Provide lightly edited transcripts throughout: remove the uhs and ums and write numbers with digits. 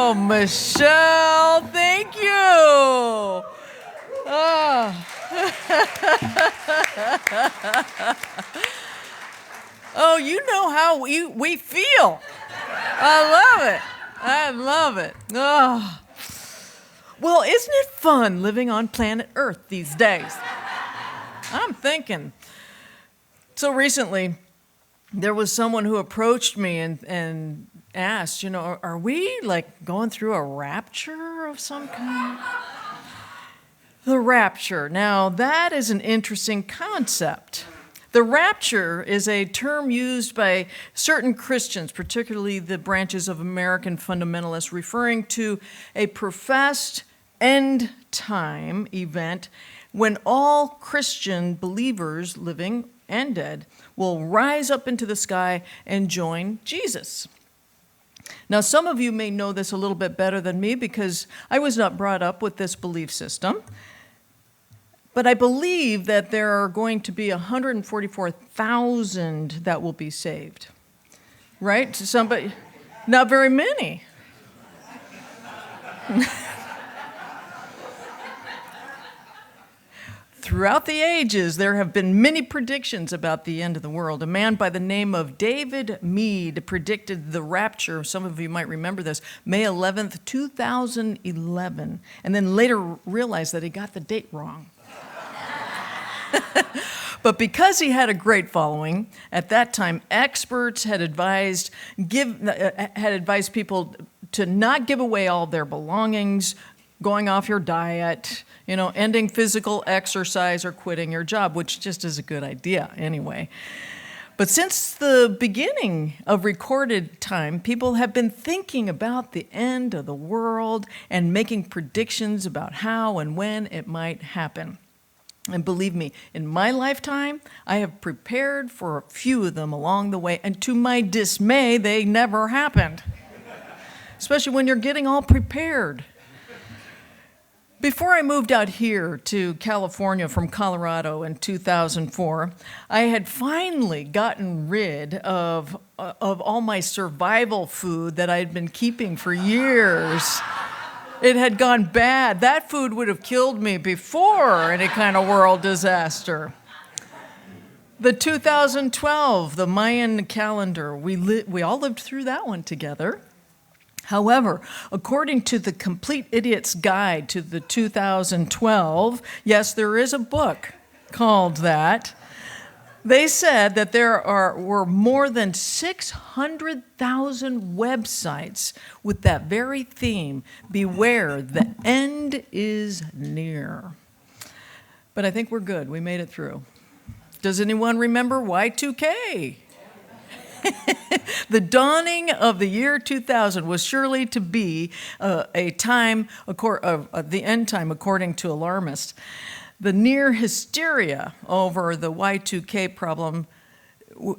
Oh, Michelle, thank you. Oh. Oh, you know how we feel. I love it. I love it. Oh. Well, isn't it fun living on planet Earth these days? I'm thinking. So recently, there was someone who approached me and asked, are we like going through a rapture of some kind? The rapture. Now, that is an interesting concept. The rapture is a term used by certain Christians, particularly the branches of American fundamentalists, referring to a professed end time event when all Christian believers, living and dead, will rise up into the sky and join Jesus. Now, some of you may know this a little bit better than me because I was not brought up with this belief system. But I believe that there are going to be 144,000 that will be saved. Right? Somebody, not very many. Throughout the ages, there have been many predictions about the end of the world. A man by the name of David Meade predicted the rapture. Some of you might remember this, May 11th, 2011, and then later realized that he got the date wrong. But because he had a great following, at that time, experts had advised people to not give away all their belongings, going off your diet, ending physical exercise or quitting your job, which just is a good idea anyway. But since the beginning of recorded time, people have been thinking about the end of the world and making predictions about how and when it might happen. And believe me, in my lifetime, I have prepared for a few of them along the way, and to my dismay, they never happened. Especially when you're getting all prepared. Before I moved out here to California from Colorado in 2004, I had finally gotten rid of all my survival food that I had been keeping for years. It had gone bad. That food would have killed me before any kind of world disaster. The 2012, the Mayan calendar, we all lived through that one together. However, according to the Complete Idiot's Guide to the 2012, yes, there is a book called that. They said that there were more than 600,000 websites with that very theme, beware, the end is near. But I think we're good. We made it through. Does anyone remember Y2K? The dawning of the year 2000 was surely to be a time, the end time, according to alarmists. The near hysteria over the Y2K problem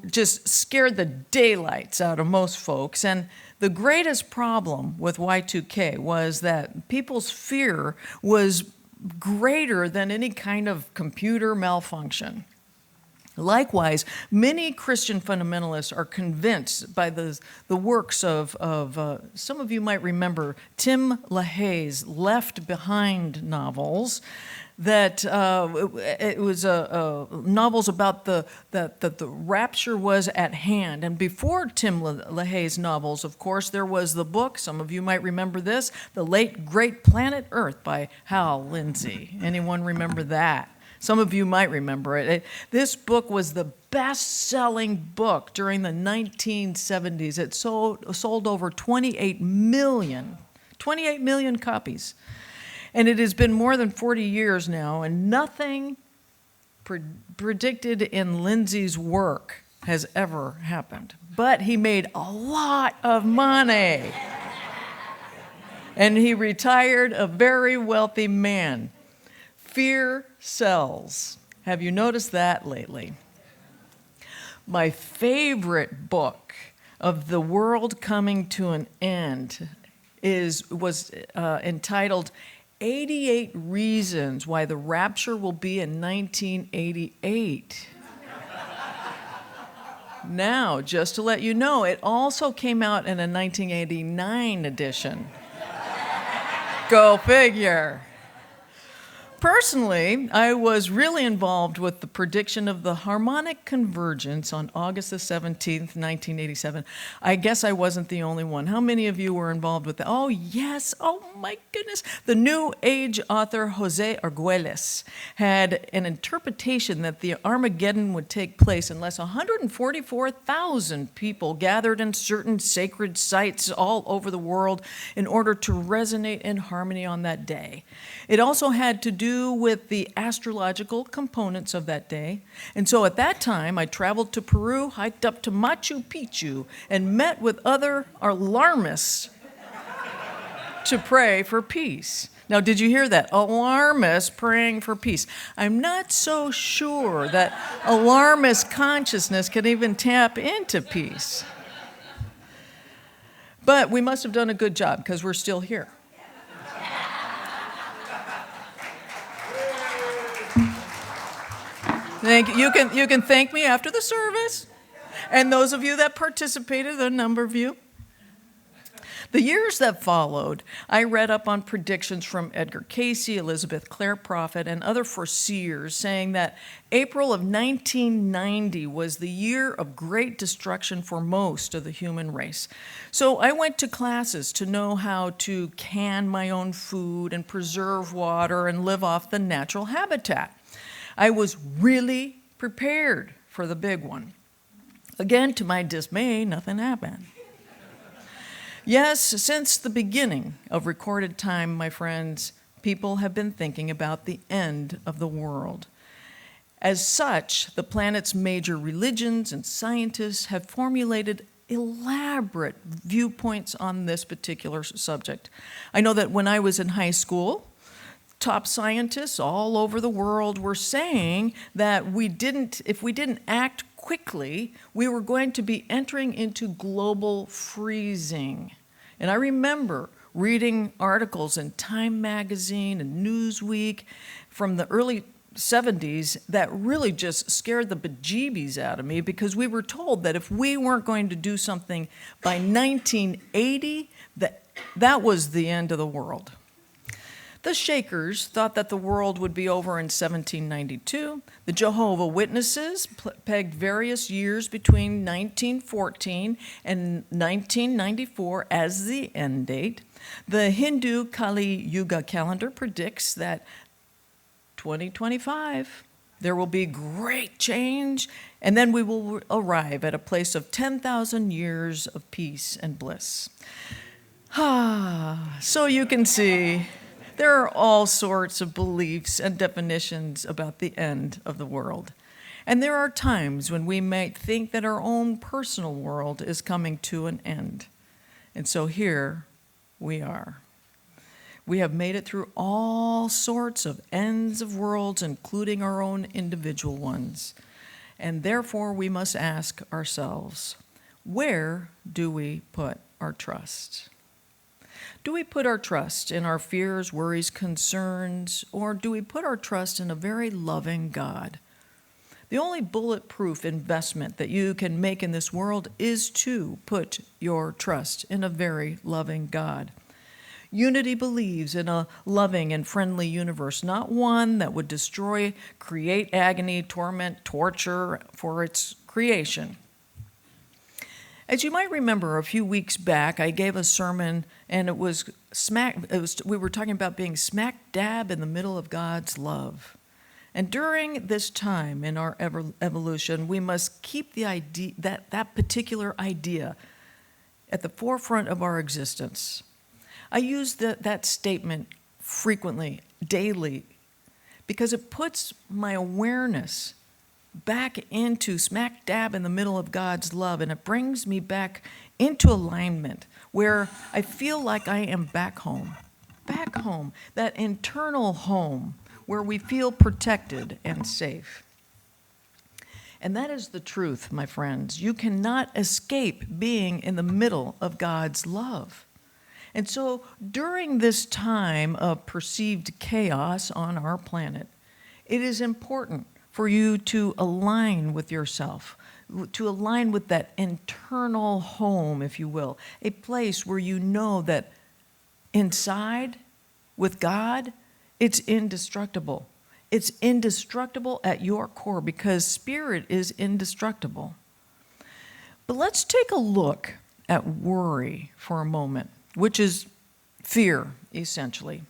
just scared the daylights out of most folks. And the greatest problem with Y2K was that people's fear was greater than any kind of computer malfunction. Likewise, many Christian fundamentalists are convinced by the works of some of you might remember, Tim LaHaye's Left Behind novels, that it was novels about that the rapture was at hand. And before Tim LaHaye's novels, of course, there was the book, some of you might remember this, The Late Great Planet Earth by Hal Lindsey. Anyone remember that? Some of you might remember it. This book was the best-selling book during the 1970s. It sold over 28 million copies. And it has been more than 40 years now, and nothing predicted in Lindsay's work has ever happened. But he made a lot of money. And he retired a very wealthy man. Fear sells. Have you noticed that lately? My favorite book of the world coming to an end was entitled 88 Reasons Why the Rapture Will Be in 1988. Now, just to let you know, it also came out in a 1989 edition. Go figure. Personally, I was really involved with the prediction of the harmonic convergence on August the 17th, 1987. I guess I wasn't the only one. How many of you were involved with that? Oh, yes. Oh, my goodness. The New Age author Jose Arguelles had an interpretation that the Armageddon would take place unless 144,000 people gathered in certain sacred sites all over the world in order to resonate in harmony on that day. It also had to do with the astrological components of that day. And so at that time, I traveled to Peru, hiked up to Machu Picchu, and met with other alarmists to pray for peace. Now, did you hear that? Alarmists praying for peace. I'm not so sure that alarmist consciousness can even tap into peace. But we must have done a good job because we're still here. Thank you. You can thank me after the service. And those of you that participated, a number of you. The years that followed, I read up on predictions from Edgar Cayce, Elizabeth Clare Prophet, and other foreseers saying that April of 1990 was the year of great destruction for most of the human race. So I went to classes to know how to can my own food and preserve water and live off the natural habitat. I was really prepared for the big one. Again, to my dismay, nothing happened. Yes, since the beginning of recorded time, my friends, people have been thinking about the end of the world. As such, the planet's major religions and scientists have formulated elaborate viewpoints on this particular subject. I know that when I was in high school, top scientists all over the world were saying that if we didn't act quickly, we were going to be entering into global freezing. And I remember reading articles in Time magazine and Newsweek from the early 70s that really just scared the bejeebies out of me because we were told that if we weren't going to do something by 1980, that was the end of the world. The Shakers thought that the world would be over in 1792. The Jehovah's Witnesses pegged various years between 1914 and 1994 as the end date. The Hindu Kali Yuga calendar predicts that 2025, there will be great change, and then we will arrive at a place of 10,000 years of peace and bliss. So you can see, there are all sorts of beliefs and definitions about the end of the world. And there are times when we might think that our own personal world is coming to an end. And so here we are. We have made it through all sorts of ends of worlds, including our own individual ones. And therefore, we must ask ourselves, where do we put our trust? Do we put our trust in our fears, worries, concerns, or do we put our trust in a very loving God? The only bulletproof investment that you can make in this world is to put your trust in a very loving God. Unity believes in a loving and friendly universe, not one that would destroy, create agony, torment, torture for its creation. As you might remember, a few weeks back, I gave a sermon, and we were talking about being smack dab in the middle of God's love. And during this time in our evolution, we must keep the idea, that particular idea at the forefront of our existence. I use that statement frequently, daily, because it puts my awareness back into smack dab in the middle of God's love, and it brings me back into alignment where I feel like I am back home, that internal home where we feel protected and safe. And that is the truth, my friends. You cannot escape being in the middle of God's love. And so during this time of perceived chaos on our planet, it is important for you to align with yourself, to align with that internal home, if you will, a place where you know that inside with God, it's indestructible. It's indestructible at your core because spirit is indestructible. But let's take a look at worry for a moment, which is fear, essentially.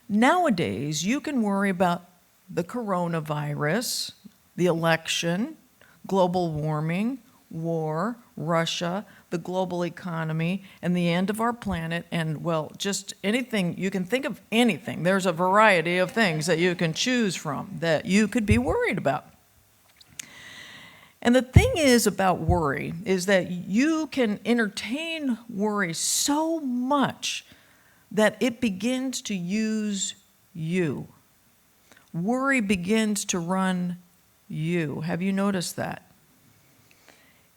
Nowadays, you can worry about the coronavirus, the election, global warming, war, Russia, the global economy, and the end of our planet, and, well, just anything. You can think of anything. There's a variety of things that you can choose from that you could be worried about. And the thing is about worry is that you can entertain worry so much that it begins to use you. Worry begins to run you. Have you noticed that?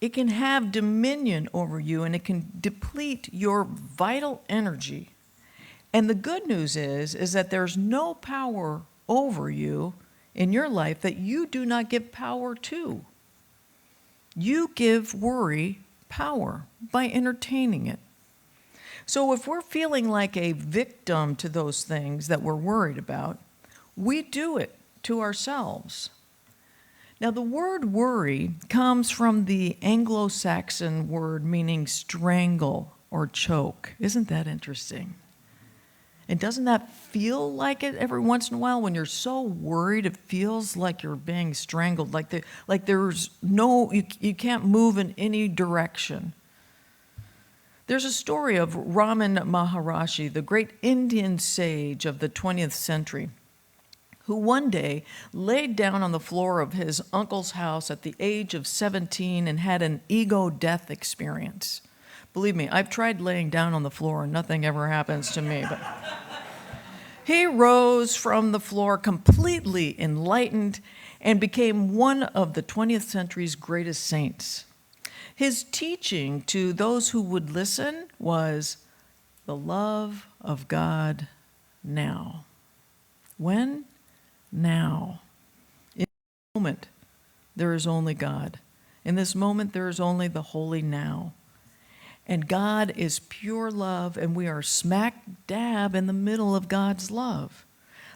It can have dominion over you, and it can deplete your vital energy. And the good news is that there's no power over you in your life that you do not give power to. You give worry power by entertaining it. So if we're feeling like a victim to those things that we're worried about, we do it to ourselves. Now, the word worry comes from the Anglo-Saxon word meaning strangle or choke. Isn't that interesting? And doesn't that feel like it every once in a while? When you're so worried, it feels like you're being strangled, like there's no, you can't move in any direction. There's a story of Raman Maharishi, the great Indian sage of the 20th century, who one day laid down on the floor of his uncle's house at the age of 17 and had an ego death experience. Believe me, I've tried laying down on the floor and nothing ever happens to me. But he rose from the floor completely enlightened and became one of the 20th century's greatest saints. His teaching to those who would listen was the love of God now. When? Now. In this moment, there is only God. In this moment, there is only the holy now. And God is pure love, and we are smack dab in the middle of God's love.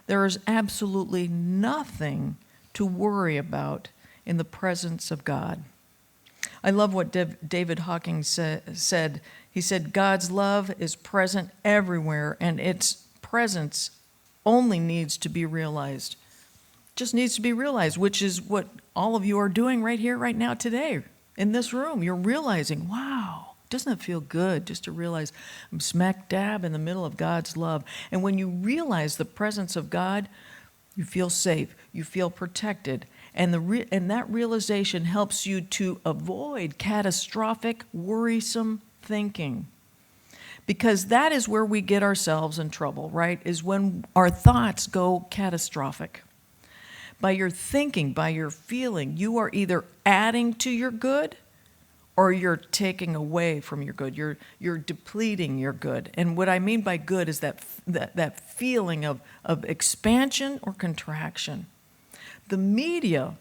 There is absolutely nothing to worry about in the presence of God. I love what David Hawking said. He said, God's love is present everywhere, and its presence only needs to be realized. Just needs to be realized, which is what all of you are doing right here, right now, today, in this room. You're realizing, wow, doesn't it feel good just to realize I'm smack dab in the middle of God's love? And when you realize the presence of God, you feel safe, you feel protected, and that realization helps you to avoid catastrophic, worrisome thinking. Because that is where we get ourselves in trouble, right? Is when our thoughts go catastrophic. By your thinking, by your feeling, you are either adding to your good or you're taking away from your good. You're depleting your good. And what I mean by good is that feeling of expansion or contraction. The media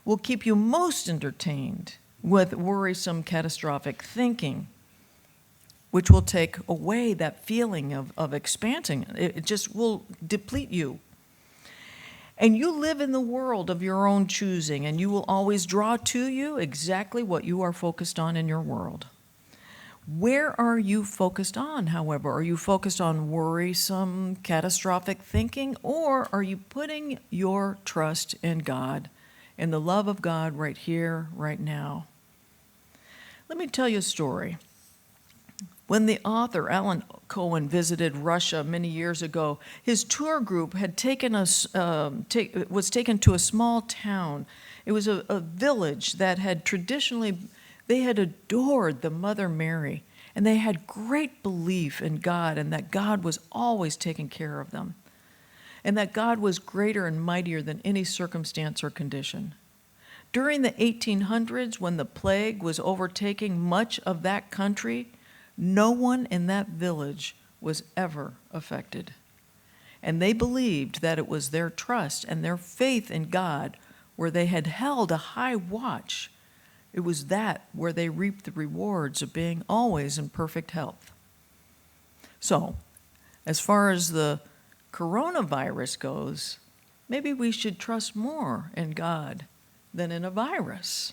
will keep you most entertained with worrisome, catastrophic thinking, which will take away that feeling of expansion. It just will deplete you. And you live in the world of your own choosing, and you will always draw to you exactly what you are focused on in your world. Where are you focused on, however? Are you focused on worrisome, catastrophic thinking, or are you putting your trust in God, in the love of God right here, right now? Let me tell you a story. When the author Alan Cohen visited Russia many years ago, his tour group had was taken to a small town. It was a village that had traditionally, they had adored the Mother Mary, and they had great belief in God and that God was always taking care of them, and that God was greater and mightier than any circumstance or condition. During the 1800s, when the plague was overtaking much of that country, no one in that village was ever affected. And they believed that it was their trust and their faith in God where they had held a high watch. It was that where they reaped the rewards of being always in perfect health. So, as far as the coronavirus goes, maybe we should trust more in God than in a virus.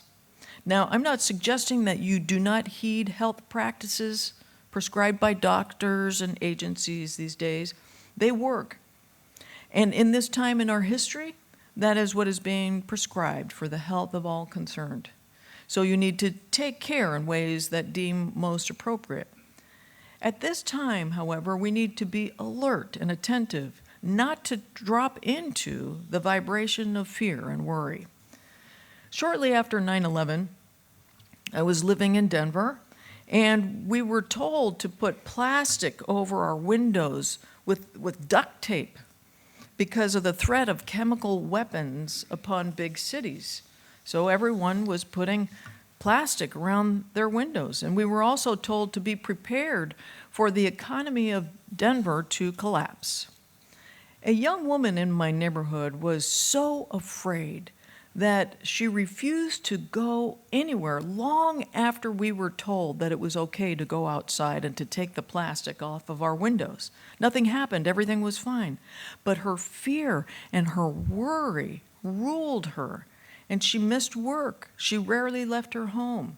Now, I'm not suggesting that you do not heed health practices prescribed by doctors and agencies these days. They work. And in this time in our history, that is what is being prescribed for the health of all concerned. So you need to take care in ways that deem most appropriate. At this time, however, we need to be alert and attentive, not to drop into the vibration of fear and worry. Shortly after 9/11, I was living in Denver, and we were told to put plastic over our windows with duct tape because of the threat of chemical weapons upon big cities. So everyone was putting plastic around their windows. And we were also told to be prepared for the economy of Denver to collapse. A young woman in my neighborhood was so afraid that she refused to go anywhere long after we were told that it was okay to go outside and to take the plastic off of our windows. Nothing happened, everything was fine. But her fear and her worry ruled her, and she missed work. She rarely left her home.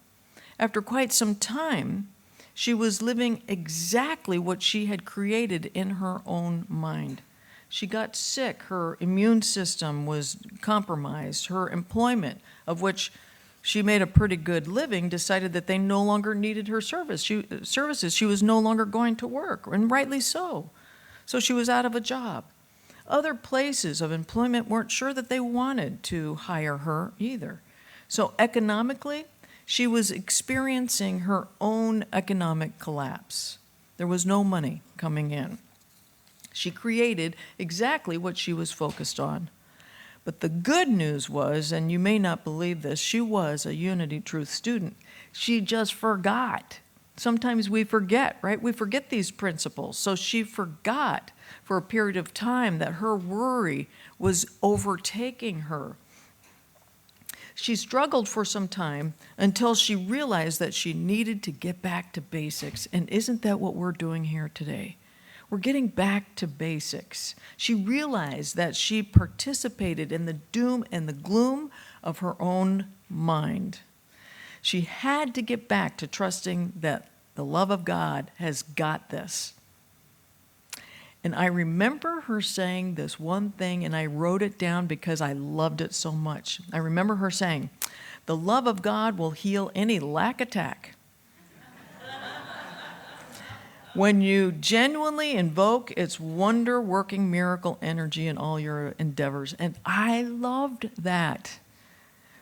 After quite some time, she was living exactly what she had created in her own mind. She got sick, her immune system was compromised, her employment, of which she made a pretty good living, decided that they no longer needed her services. She was no longer going to work, and rightly so. So she was out of a job. Other places of employment weren't sure that they wanted to hire her either. So economically, she was experiencing her own economic collapse. There was no money coming in. She created exactly what she was focused on. But the good news was, and you may not believe this, she was a Unity Truth student. She just forgot. Sometimes we forget, right? We forget these principles. So she forgot for a period of time that her worry was overtaking her. She struggled for some time until she realized that she needed to get back to basics. And isn't that what we're doing here today? We're getting back to basics. She realized that she participated in the doom and the gloom of her own mind. She had to get back to trusting that the love of God has got this. And I remember her saying this one thing, and I wrote it down because I loved it so much. I remember her saying, "The love of God will heal any lack attack." When you genuinely invoke its wonder-working miracle energy in all your endeavors. And I loved that.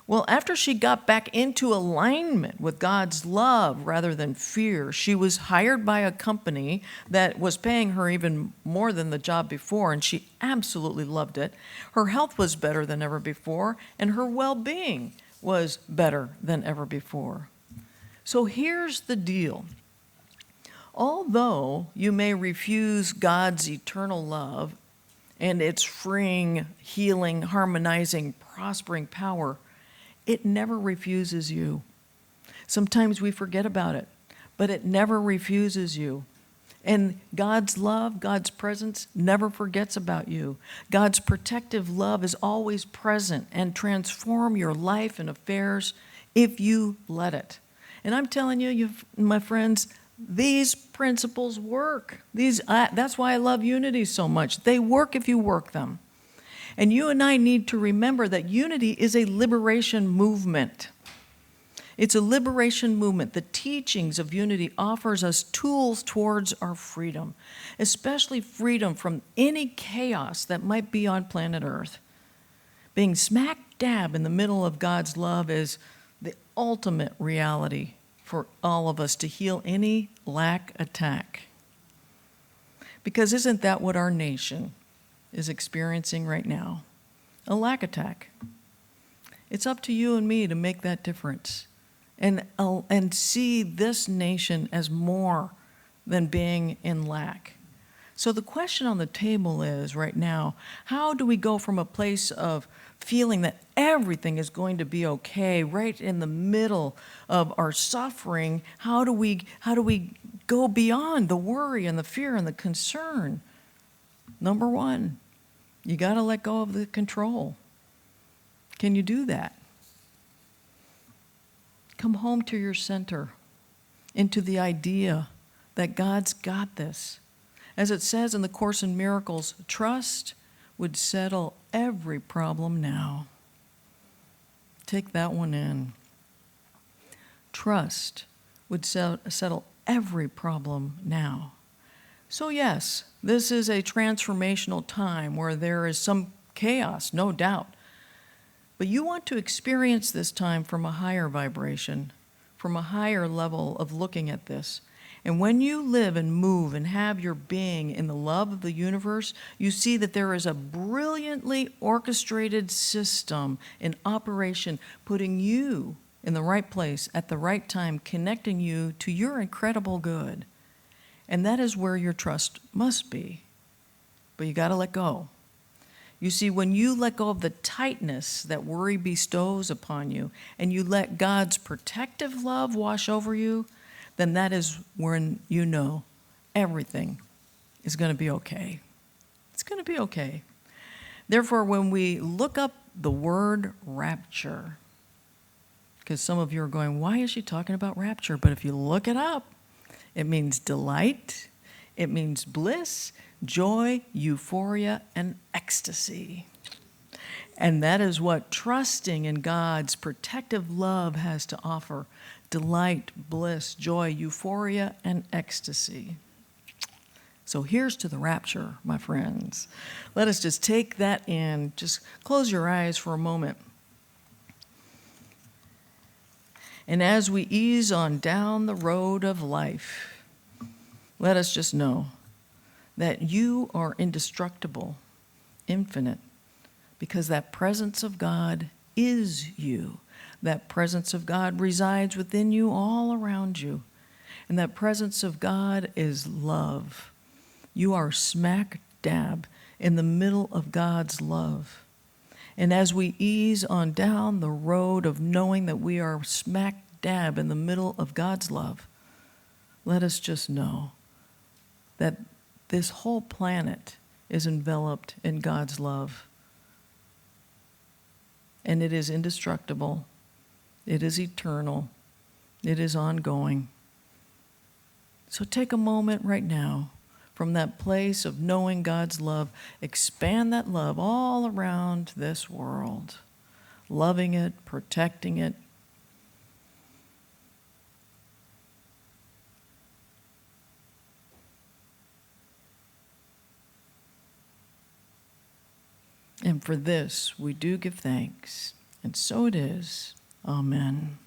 Well, after she got back into alignment with God's love rather than fear, she was hired by a company that was paying her even more than the job before, and she absolutely loved it. Her health was better than ever before, and her well-being was better than ever before. So here's the deal. Although you may refuse God's eternal love and its freeing, healing, harmonizing, prospering power, it never refuses you. Sometimes we forget about it, but it never refuses you. And God's love, God's presence never forgets about you. God's protective love is always present and transform your life and affairs if you let it. And I'm telling you, my friends, these principles work. That's why I love Unity so much. They work if you work them. And you and I need to remember that Unity is a liberation movement. It's a liberation movement. The teachings of Unity offers us tools towards our freedom, especially freedom from any chaos that might be on planet Earth. Being smack dab in the middle of God's love is the ultimate reality for all of us to heal any lack attack. Because isn't that what our nation is experiencing right now? A lack attack. It's up to you and me to make that difference and see this nation as more than being in lack. So the question on the table is right now, how do we go from a place of feeling that everything is going to be okay right in the middle of our suffering? How do we go beyond the worry and the fear and the concern? Number one, you got to let go of the control. Can you do that? Come home to your center, into the idea that God's got this. As it says in the Course in Miracles, trust would settle every problem now. Take that one in. Trust would settle every problem now. So yes, this is a transformational time where there is some chaos, no doubt. But you want to experience this time from a higher vibration, from a higher level of looking at this. And when you live and move and have your being in the love of the universe, you see that there is a brilliantly orchestrated system in operation, putting you in the right place at the right time, connecting you to your incredible good. And that is where your trust must be. But you got to let go. You see, when you let go of the tightness that worry bestows upon you, and you let God's protective love wash over you, then that is when you know everything is going to be okay. It's going to be okay. Therefore, when we look up the word rapture, because some of you are going, why is she talking about rapture? But if you look it up, it means delight, it means bliss, joy, euphoria, and ecstasy. And that is what trusting in God's protective love has to offer. Delight, bliss, joy, euphoria, and ecstasy. So here's to the rapture, my friends. Let us just take that in. Just close your eyes for a moment. And as we ease on down the road of life, let us just know that you are indestructible, infinite, because that presence of God is you. That presence of God resides within you, all around you. And that presence of God is love. You are smack dab in the middle of God's love. And as we ease on down the road of knowing that we are smack dab in the middle of God's love, let us just know that this whole planet is enveloped in God's love. And it is indestructible. It is eternal. It is ongoing. So take a moment right now from that place of knowing God's love. Expand that love all around this world, loving it, protecting it. And for this we do give thanks. And so it is. Amen.